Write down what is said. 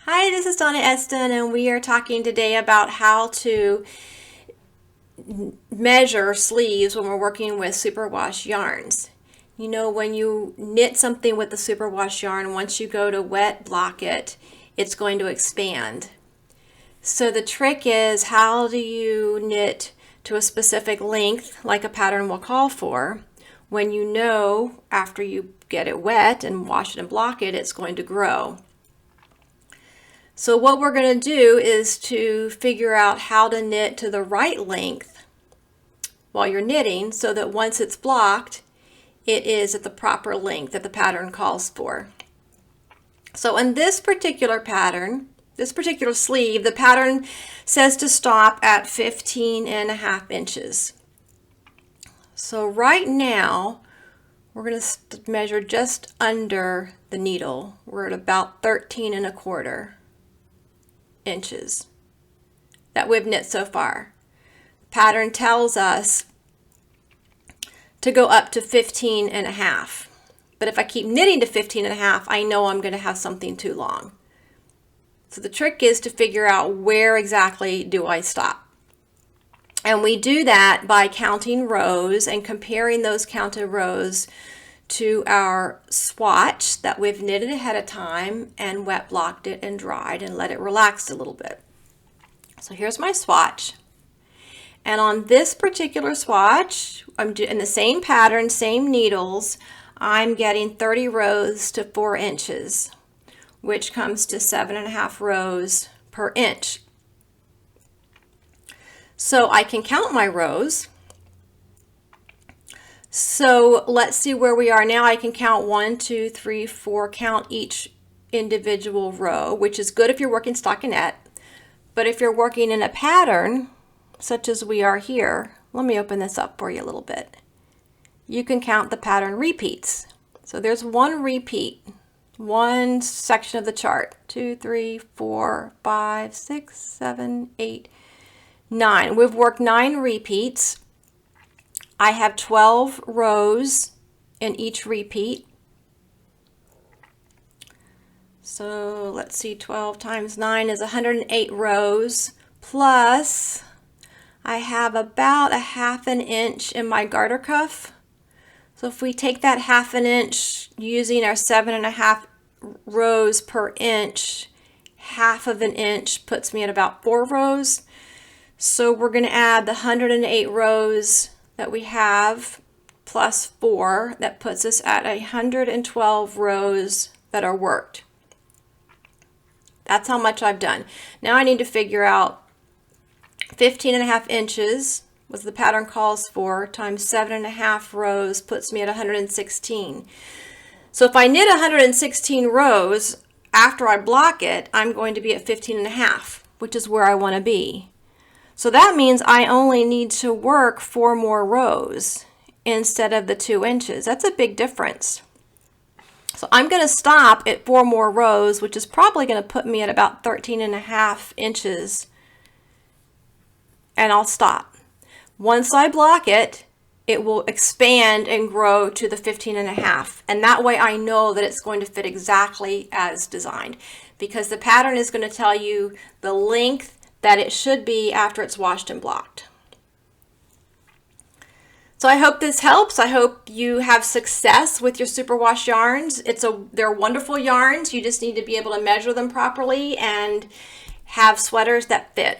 Hi, this is Donna Eston, and we are talking today about how to measure sleeves when we're working with superwash yarns. You know, when you knit something with the superwash yarn, once you go to wet block it, it's going to expand. So the trick is, how do you knit to a specific length like a pattern will call for when you know after you get it wet and wash it and block it, it's going to grow. So what we're going to do is to figure out how to knit to the right length while you're knitting so that once it's blocked, it is at the proper length that the pattern calls for. So in this particular pattern, this particular sleeve, the pattern says to stop at 15.5 inches. So right now, we're going to measure just under the needle. We're at about 13.25 inches that we've knit so far. Pattern tells us to go up to 15.5, but if I keep knitting to 15.5, I know I'm going to have something too long. So the trick is to figure out where exactly do I stop, and we do that by counting rows and comparing those counted rows to our swatch that we've knitted ahead of time and wet blocked it and dried and let it relax a little bit. So here's my swatch, and on this particular swatch, I'm in the same pattern, same needles, I'm getting 30 rows to 4 inches, which comes to 7.5 rows per inch. So I can count my rows. So let's see where we are now. I can count 1, 2, 3, 4, count each individual row, which is good if you're working stockinette. But if you're working in a pattern, such as we are here, let me open this up for you a little bit. You can count the pattern repeats. So there's one repeat, one section of the chart. 2, 3, 4, 5, 6, 7, 8, 9. We've worked 9 repeats. I have 12 rows in each repeat. So let's see, 12 times 9 is 108 rows, plus I have about 1/2 inch in my garter cuff. So if we take that 1/2 inch using our 7.5 rows per inch, 1/2 inch puts me at about 4 rows. So we're going to add the 108 rows that we have plus 4, that puts us at 112 rows that are worked. That's how much I've done. Now I need to figure out 15.5 inches was the pattern calls for times 7.5 rows puts me at 116. So if I knit 116 rows after I block it, I'm going to be at 15.5, which is where I want to be. So that means I only need to work 4 more rows instead of the 2 inches. That's a big difference. So I'm going to stop at 4 more rows, which is probably going to put me at about 13.5 inches, and I'll stop. Once I block it, it will expand and grow to the 15.5, and that way I know that it's going to fit exactly as designed, because the pattern is going to tell you the length that it should be after it's washed and blocked. So I hope this helps. I hope you have success with your superwash yarns. They're wonderful yarns. You just need to be able to measure them properly and have sweaters that fit.